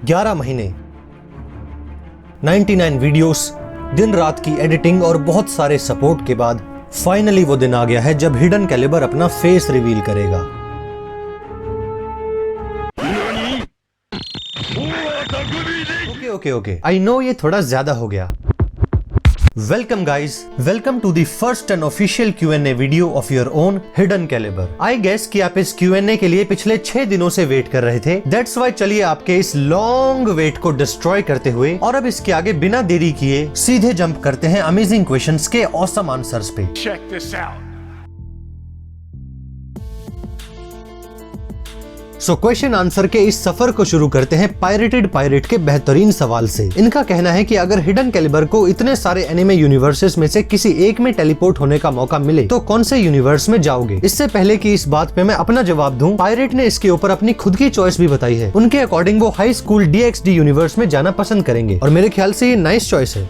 11 महीने, 99 वीडियोस, दिन रात की एडिटिंग और बहुत सारे सपोर्ट के बाद फाइनली वो दिन आ गया है जब हिडन कैलिबर अपना फेस रिवील करेगा। ओके, आई नो ये थोड़ा ज्यादा हो गया। Welcome guys, welcome to the first and official Q&A video of your own Hidden Caliber। I guess कि आप इस Q&A के लिए पिछले 6 दिनों से वेट कर रहे थे। That's why चलिए आपके इस लॉन्ग वेट को डिस्ट्रॉय करते हुए और अब इसके आगे बिना देरी किए सीधे जंप करते हैं अमेजिंग क्वेश्चंस के ऑसम आंसर्स पे। Check this out। So question answer के इस सफर को शुरू करते हैं पायरेटेड पायरेट के बेहतरीन सवाल से। इनका कहना है कि अगर हिडन कैलिबर को इतने सारे एनिमे यूनिवर्सेस में से किसी एक में टेलीपोर्ट होने का मौका मिले तो कौन से यूनिवर्स में जाओगे। इससे पहले कि इस बात पे मैं अपना जवाब दूं, पायरेट ने इसके ऊपर अपनी खुद की चॉइस भी बताई है। उनके अकॉर्डिंग वो हाई स्कूल DxD यूनिवर्स में जाना पसंद करेंगे और मेरे ख्याल से ये नाइस चॉइस है।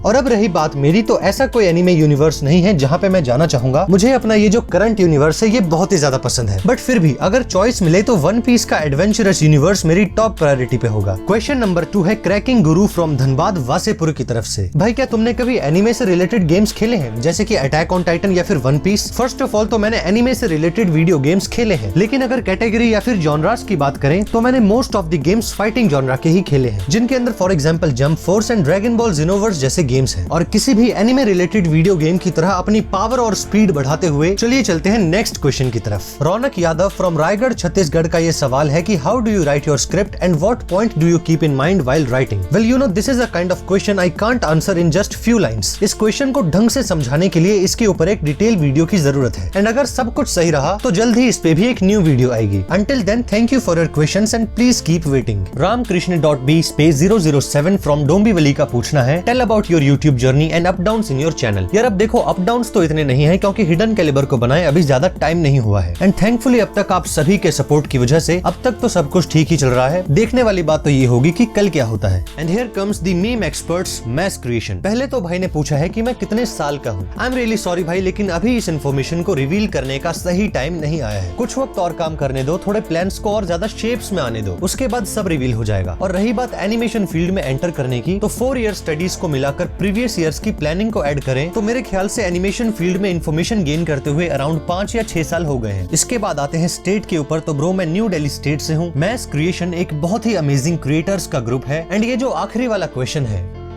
और अब रही बात मेरी, तो ऐसा कोई एनिमे यूनिवर्स नहीं है जहां पे मैं जाना चाहूंगा। मुझे अपना ये जो करंट यूनिवर्स है ये बहुत ही ज्यादा पसंद है, बट फिर भी अगर चॉइस मिले तो वन पीस का एडवेंचरस यूनिवर्स मेरी टॉप प्रायोरिटी पे होगा। क्वेश्चन नंबर 2 है cracking Guru from Dhanbad Wasseypur की तरफ से। भाई क्या तुमने कभी एनिमे से रिलेटेड गेम्स खेले हैं, जैसे कि अटैक ऑन टाइटन या फिर one piece? First of all तो मैंने एनिमे से रिलेटेड वीडियो गेम्स खेले हैं, लेकिन अगर कैटेगरी या फिर जॉनरास की बात करें तो मैंने most of the games fighting genre के ही खेले हैं, जिनके अंदर for example jump force and dragon ball Xenoverse जैसे गेम्स हैं। और किसी भी एनिमे रिलेटेड वीडियो गेम की तरह अपनी पावर और स्पीड बढ़ाते हुए चलिए चलते हैं नेक्स्ट क्वेश्चन की तरफ। रौनक यादव फ्रॉम रायगढ़ छत्तीसगढ़ का ये सवाल है कि how do you right your script and what point do you keep in mind while writing? Well you know this is a kind of question I can't answer in just few lines. इस question को ढंग से समझाने के लिए इसके ऊपर एक डिटेल वीडियो की जरूरत है, एंड अगर सब कुछ सही रहा तो जल्द ही इस पे भी एक न्यू वीडियो आएगी। Until then thank you for your questions and please keep waiting. रामकृष्ण.B_007 फ्रॉम डोंबिवली का पूछना है, tell about your YouTube journey and up downs in your channel. यार अब देखो, अप डाउन्स तो इतने नहीं है क्योंकि हिडन कैलिबर को बनाए अभी ज्यादा टाइम नहीं हुआ है, एंड थैंकफुली अब तक आप सभी के सपोर्ट की वजह से अब तक तो सब कुछ ठीक ही चल रहा है। देखने वाली बात तो ये होगी कि कल क्या होता है। And here comes the meme experts mass creation. पहले तो भाई ने पूछा है कि मैं कितने साल का हूँ। आई एम रियली सॉरी भाई, लेकिन अभी इस इन्फॉर्मेशन को रिवील करने का सही टाइम नहीं आया है। कुछ वक्त और काम करने दो, थोड़े प्लान्स को और ज्यादा शेप्स में आने दो, उसके बाद सब रिवील हो जाएगा। और रही बात एनिमेशन फील्ड में एंटर करने की, तो 4 ईयर स्टडीज को मिलाकर प्रीवियस ईयर्स की प्लानिंग को ऐड करें तो मेरे ख्याल से एनिमेशन फील्ड में इन्फॉर्मेशन गेन करते हुए अराउंड 5 या 6 साल हो गए हैं। इसके बाद आते हैं स्टेट के ऊपर, तो ब्रो मैं न्यू दिल्ली स्टेट से हूँ। मैस क्रिएशन एक बहुत ही अमेजिंग क्रिएटर्स का ग्रुप है, एंड ये जो आखिरी वाला क्वेश्चन है,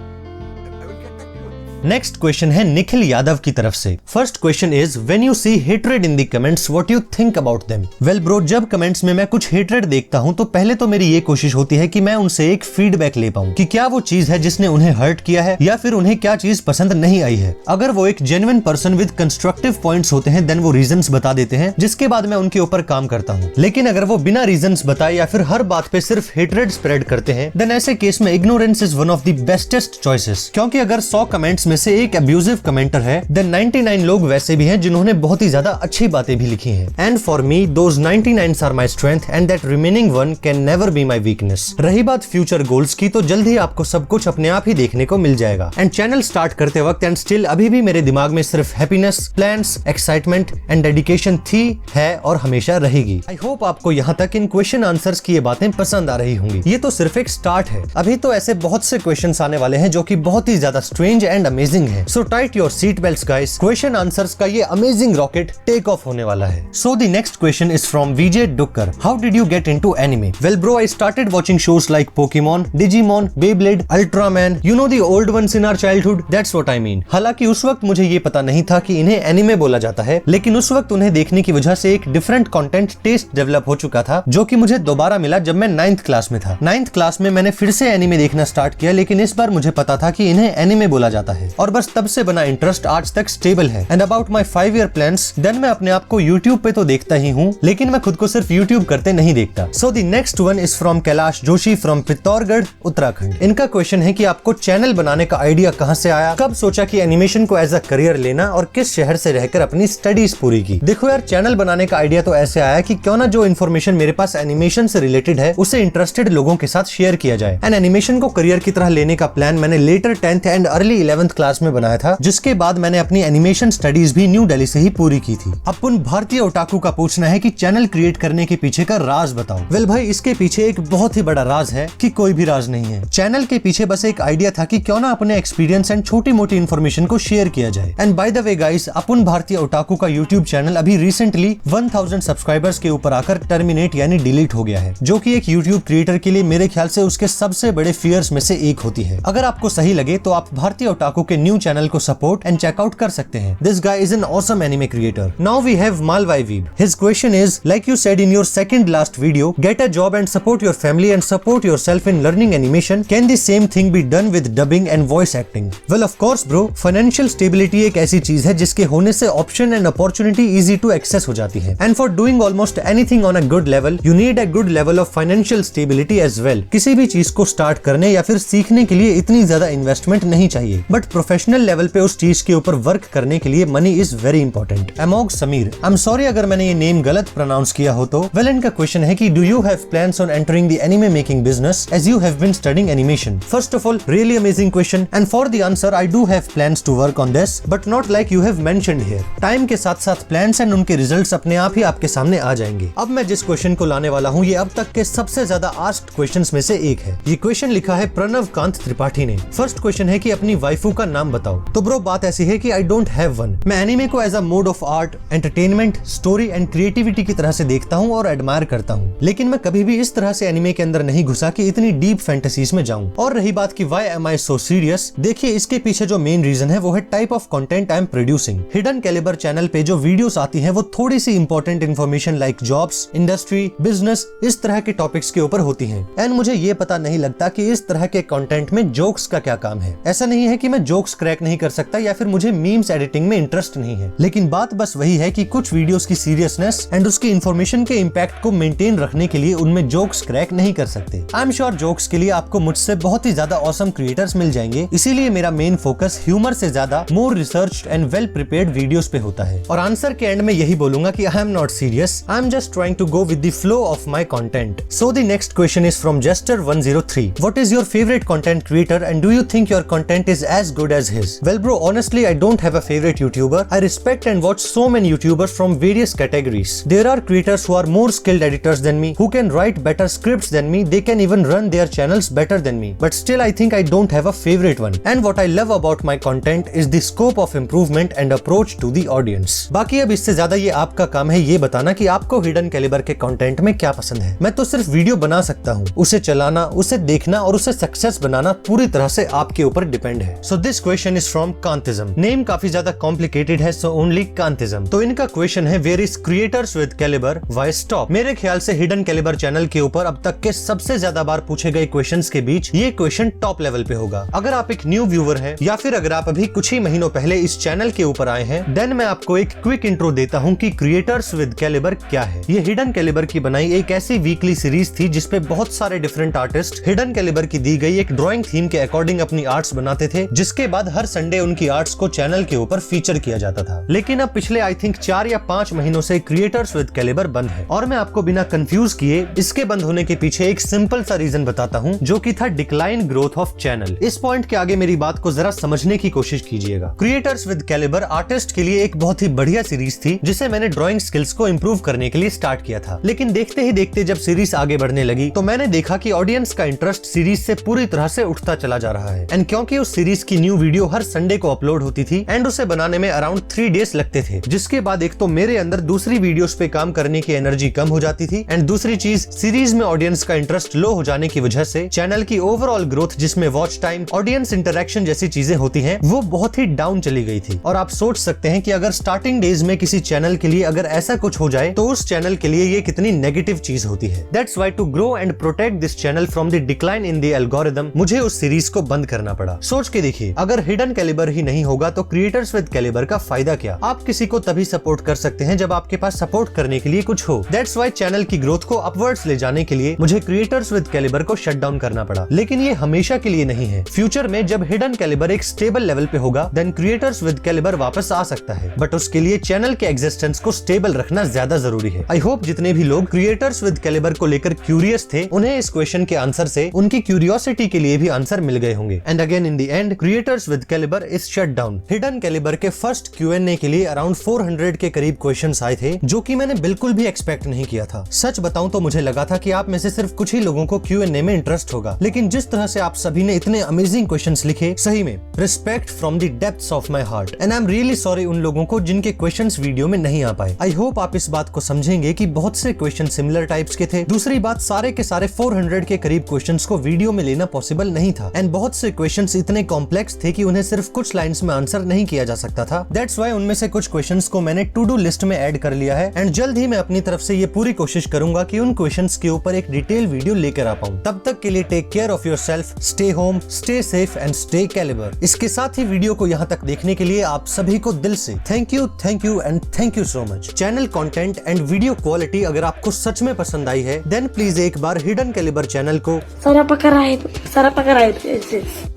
नेक्स्ट क्वेश्चन है निखिल यादव की तरफ से। First question is when you see hatred in the comments what you think about them? Well bro, जब कमेंट्स में मैं कुछ हेट्रेड देखता हूं तो पहले तो मेरी ये कोशिश होती है कि मैं उनसे एक फीडबैक ले पाऊं कि क्या वो चीज है जिसने उन्हें हर्ट किया है या फिर उन्हें क्या चीज पसंद नहीं आई है। अगर वो एक genuine person with constructive points होते हैं देन वो रीजंस बता देते हैं, जिसके बाद मैं उनके ऊपर काम करता हूँ। लेकिन अगर वो बिना रीजंस बताए या फिर हर बात पे सिर्फ हेट्रेड स्प्रेड करते हैं देन ऐसे केस में ignorance is one of the bestest choices. क्योंकि अगर 100 कमेंट्स में से एक अब्यूजिव कमेंटर है देन 99 लोग वैसे भी हैं जिन्होंने बहुत ही ज्यादा अच्छी बातें भी लिखी हैं। And for me those 99 are my strength and that remaining one can never be my weakness. रही बात फ्यूचर गोल्स की, तो जल्द ही आपको सब कुछ अपने आप ही देखने को मिल जाएगा। एंड चैनल स्टार्ट करते वक्त एंड स्टिल अभी भी मेरे दिमाग में सिर्फ happiness, plans, excitement and dedication थी, है और हमेशा रहेगी। आई होप आपको यहाँ तक इन क्वेश्चन आंसर्स की ये बातें पसंद आ रही होंगी। ये तो सिर्फ एक स्टार्ट है, अभी तो ऐसे बहुत से क्वेश्चंस आने वाले हैं जो कि बहुत ही ज्यादा स्ट्रेंज एंड अमेजिंग है। So tight your seat belts guys, question answers का ये अमेजिंग रॉकेट टेक ऑफ होने वाला है। So the next question is from Vijay Dukkar. How did you get into anime? Well bro, I started watching shows like Pokemon, Digimon, Beyblade, Ultraman, you know the old ones in our childhood, that's what I mean. हालांकि उस वक्त मुझे ये पता नहीं था कि इन्हें एनिमे बोला जाता है, लेकिन उस वक्त उन्हें देखने की वजह से एक डिफरेंट कंटेंट टेस्ट डेवलप हो चुका था, जो कि मुझे दोबारा मिला जब मैं 9th क्लास में था। 9th क्लास में मैंने फिर से एनिमे देखना स्टार्ट किया, लेकिन इस बार मुझे पता था कि इन्हें एनिमे बोला जाता है, और बस तब से बना इंटरेस्ट आज तक स्टेबल है। And about my 5 year plans, then मैं अपने आप को यूट्यूब पे तो देखता ही हूँ, लेकिन मैं खुद को सिर्फ यूट्यूब करते नहीं देखता। So the next one is from Kailash Joshi from Pithoragarh Uttarakhand. इनका क्वेश्चन है कि आपको चैनल बनाने का आइडिया कहाँ से आया, कब सोचा कि एनिमेशन को एज अ करियर लेना, और किस शहर से रहकर अपनी स्टडीज पूरी की? देखो यार, चैनल बनाने का आइडिया तो ऐसे आया कि क्यों ना जो इन्फॉर्मेशन मेरे पास एनिमेशन से रिलेटेड है उसे इंटरेस्टेड लोगों के साथ शेयर किया जाए। एंड एनिमेशन को करियर की तरह लेने का प्लान मैंने letter 10th and early 11th class में बनाया था, जिसके बाद मैंने अपनी एनिमेशन स्टडीज भी न्यू दिल्ली से ही पूरी की थी। अब उन भारतीय ओटाकू का पूछना है कि चैनल क्रिएट करने के पीछे का राज बताओ। वेल भाई, इसके पीछे एक बहुत ही बड़ा राज है कि कोई भी राज नहीं है। चैनल के पीछे बस एक आइडिया था कि क्यों ना अपने एक्सपीरियंस एंड छोटी मोटी इन्फॉर्मेशन को शेयर किया जाए। And by the way guys, अपन भारतीय ओटाकू का यूट्यूब चैनल अभी रिसेंटली 1000 सब्सक्राइबर्स के ऊपर आकर टर्मिनेट यानी डिलीट हो गया है, जो कि एक यूट्यूब क्रिएटर के लिए मेरे ख्याल से उसके सबसे बड़े फियर्स में से एक होती है। अगर आपको सही लगे तो आप भारतीय ओटाकू के न्यू चैनल को सपोर्ट एंड चेकआउट कर सकते हैं। This guy is an awesome anime creator. Now we have Malvai Weeb. His question is, like you said in your second last video, get a job and support your family and support yourself in learning animation. Can the same thing be done with dubbing and voice acting? Well, of course bro. Financial stability एक ऐसी चीज है जिसके होने से option and opportunity easy to access हो जाती है। And for doing almost anything on a good level, you need a good level of financial stability as well. किसी भी चीज को स्टार्ट करने या फिर सीखने के लिए इतनी ज्यादा इन्वेस्टमेंट नहीं चाहिए, बट प्रोफेशनल लेवल पे उस चीज के ऊपर वर्क करने के लिए money is very important. Amog Sameer, I am sorry अगर मैंने ये नेम गलत प्रोनाउंस किया हो तो। वेल, इनका क्वेश्चन है कि do you have plans on entering the anime making business as you have been studying animation? First of all, really amazing question, and for the answer I do have plans to work on this, but not like you have mentioned here. Time के साथ साथ plans and उनके results अपने आप ही आपके सामने आ जाएंगे। अब मैं जिस क्वेश्चन को लाने वाला हूँ, ये अब तक के सबसे ज्यादा आस्क्ड क्वेश्चंस में से एक है। ये क्वेश्चन लिखा है प्रणव कांत त्रिपाठी ने। फर्स्ट क्वेश्चन है कि अपनी वाइफू का नाम बताओ। तो ब्रो, बात ऐसी है कि आई डोंट हैव वन। मैं एनिमे को as a mode of art, entertainment, story and creativity की तरह से देखता हूँ और एडमायर करता हूँ, लेकिन मैं कभी भी इस तरह से एनिमे के अंदर नहीं घुसा कि इतनी डीप फैंटेसीज में जाऊं। और रही बात कि why am I so serious, देखिए इसके पीछे जो मेन रीजन है वो है type of content I am producing. Hidden calibre channel पे जो वीडियोस आती हैं वो थोड़ी सी important information like jobs, industry, business, इस तरह के टॉपिक्स के ऊपर होती हैं। एंड मुझे ये पता नहीं लगता कि इस तरह के कंटेंट में जोक्स का क्या काम है। ऐसा नहीं है कि मैं जोक्स क्रैक नहीं कर सकता या फिर मुझे मीम्स एडिटिंग में इंटरेस्ट नहीं है, लेकिन बात बस वही है कि कुछ वीडियोस की सीरियसनेस एंड उसकी इंफॉर्मेशन के इम्पैक्ट को मेंटेन रखने के लिए उनमें जोक्स क्रैक नहीं कर सकते। आई एम श्योर जोक्स के लिए आपको मुझसे बहुत ही ज्यादा ऑसम क्रिएटर्स मिल जाएंगे, इसीलिए मेरा मेन फोकस ह्यूमर से ज्यादा more researched and well prepared videos पे होता है। और आंसर के एंड में यही बोलूंगा कि I am not serious, I am just trying to go with the flow of my content. So the next question is from Jester103. What is your favorite content creator and do you think your content is as good as his? Well bro, honestly I don't have a favorite YouTuber. I respect and watch so many YouTubers from various categories. There are creators who are more skilled editors than me, who can write better scripts than me, they can even run their channels better than me. But still I think I don't have a favorite one. And what I love about my content is the scope of improvement and approach to the audience. बाकी अब इससे ज्यादा ये आपका काम है ये बताना कि आपको हिडन कैलिबर के कंटेंट में क्या पसंद है। मैं तो सिर्फ वीडियो बना सकता हूँ, उसे चलाना, उसे देखना और उसे सक्सेस बनाना पूरी तरह से आपके ऊपर डिपेंड है। So this question is from Kantism. Name काफी ज्यादा कॉम्प्लिकेटेड है, सो ओनली कांतिज्म। तो इनका क्वेश्चन है where is creators with calibre why stop. मेरे ख्याल से हिडन कैलिबर चैनल के ऊपर अब तक के सबसे ज्यादा बार पूछे गए क्वेश्चंस के बीच ये क्वेश्चन टॉप लेवल पे होगा। अगर आप एक न्यू व्यूअर हैं या फिर अगर आप अभी कुछ ही महीनों पहले इस चैनल के ऊपर आए हैं, देन मैं आपको एक क्विक इंट्रो देता हूँ कि क्रिएटर्स विद कैलिबर क्या है। ये हिडन कैलिबर की बनाई एक ऐसी वीकली सीरीज थी जिसपे बहुत सारे डिफरेंट आर्टिस्ट हिडन कैलिबर की दी गई एक ड्राइंग थीम के अकॉर्डिंग अपनी आर्ट्स बनाते थे, जिसके बाद हर संडे उनकी आर्ट्स को चैनल के ऊपर फीचर किया जाता था। लेकिन अब पिछले आई थिंक 4 या 5 महीनों से क्रिएटर्स विद कैलिबर बंद है और मैं आपको बिना कंफ्यूज किए इसके बंद होने के पीछे एक सिंपल सा रीजन बताता हूँ, जो कि था डिक्लाइन ग्रोथ ऑफ चैनल। इस पॉइंट के आगे मेरी बात को जरा समझने की कोशिश कीजिएगा। क्रिएटर्स विद कैलिबर आर्टिस्ट के लिए एक बहुत ही बढ़िया सीरीज थी जिसे मैंने ड्राइंग स्किल्स को इम्प्रूव करने के लिए स्टार्ट किया था। लेकिन देखते ही देखते जब सीरीज आगे बढ़ने लगी तो मैंने देखा कि ऑडियंस का इंटरेस्ट सीरीज से पूरी तरह से उठता चला जा रहा है। एंड क्योंकि उस सीरीज की न्यू वीडियो हर संडे को अपलोड होती थी एंड उसे बनाने में अराउंड 3 डेज लगते थे, जिसके बाद एक तो मेरे अंदर दूसरी वीडियोस पे काम करने की एनर्जी कम हो जाती थी एंड दूसरी चीज सीरीज में ऑडियंस का इंटरेस्ट लो हो जाने की वजह से चैनल की ओवरऑल ग्रोथ, जिसमें वॉच टाइम, ऑडियंस इंटरेक्शन जैसी चीजें होती हैं, वो बहुत ही डाउन चली गई थी। और आप सोच सकते हैं कि अगर स्टार्टिंग डेज में किसी चैनल के लिए अगर ऐसा कुछ हो जाए तो उस चैनल के लिए ये कितनी नेगेटिव चीज होती है। That's why to grow and protect this channel from the decline in the algorithm मुझे उस सीरीज को बंद करना पड़ा। सोच के देखिए, अगर हिडन कैलिबर ही नहीं होगा तो क्रिएटर्स विद कैलिबर का फायदा क्या? आप किसी को तभी सपोर्ट कर सकते हैं जब आपके पास सपोर्ट करने के लिए कुछ हो। दैट्स व्हाई चैनल की ग्रोथ को अपवर्ड्स ले जाने के लिए मुझे क्रिएटर्स विद कैलिबर को शट डाउन करना पड़ा। लेकिन ये हमेशा के लिए नहीं है। फ्यूचर में जब हिडन कैलिबर एक स्टेबल लेवल पे होगा देन क्रिएटर्स विद कैलिबर वापस आ सकता है, बट उसके लिए चैनल के एग्जिस्टेंस को स्टेबल रखना ज्यादा जरूरी है। आई होप जितने भी लोग क्रिएटर्स विद कैलिबर को लेकर क्यूरियस थे उन्हें इस क्वेश्चन के आंसर से उनकी क्यूरियोसिटी के लिए भी आंसर मिल गए होंगे। And again in the end creators Creators with Caliber is shut down. Hidden Caliber के फर्स्ट Q&A के लिए अराउंड 400 के करीब क्वेश्चंस आए थे, जो कि मैंने बिल्कुल भी एक्सपेक्ट नहीं किया था। सच बताऊं तो मुझे लगा था कि आप में से सिर्फ कुछ ही लोगों को Q&A में इंटरेस्ट होगा, लेकिन जिस तरह से आप सभी ने इतने अमेजिंग क्वेश्चंस लिखे, सही में respect from the depths of my heart, and I am really sorry उन लोगों को जिनके क्वेश्चंस वीडियो में नहीं आ पाए। आई होप आप इस बात को समझेंगे कि बहुत से क्वेश्चन सिमिलर टाइप्स के थे। दूसरी बात, सारे के सारे 400 के करीब क्वेश्चंस को वीडियो में लेना पॉसिबल नहीं था, एंड बहुत से क्वेश्चंस इतने कॉम्प्लेक्स थे कि उन्हें सिर्फ कुछ लाइंस में आंसर नहीं किया जा सकता था। दैट्स व्हाई उनमें से कुछ क्वेश्चंस को मैंने टू डू लिस्ट में ऐड कर लिया है, एंड जल्द ही मैं अपनी तरफ से ये पूरी कोशिश करूंगा कि उन क्वेश्चंस के ऊपर एक डिटेल वीडियो लेकर आ पाऊं। तब तक के लिए take care of yourself, stay home, stay safe and stay calibre. इसके साथ ही वीडियो को यहाँ तक देखने के लिए आप सभी को दिल से thank you and thank you so much. Channel content and video quality अगर आपको सच में पसंद आई है, देन प्लीज एक बार हिडन कैलिबर चैनल को सारा पकड़ा है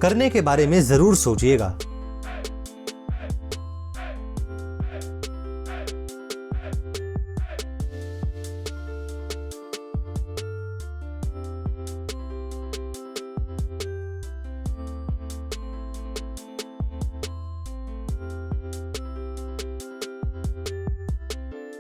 करने के बारे में जरूर सोचिएगा।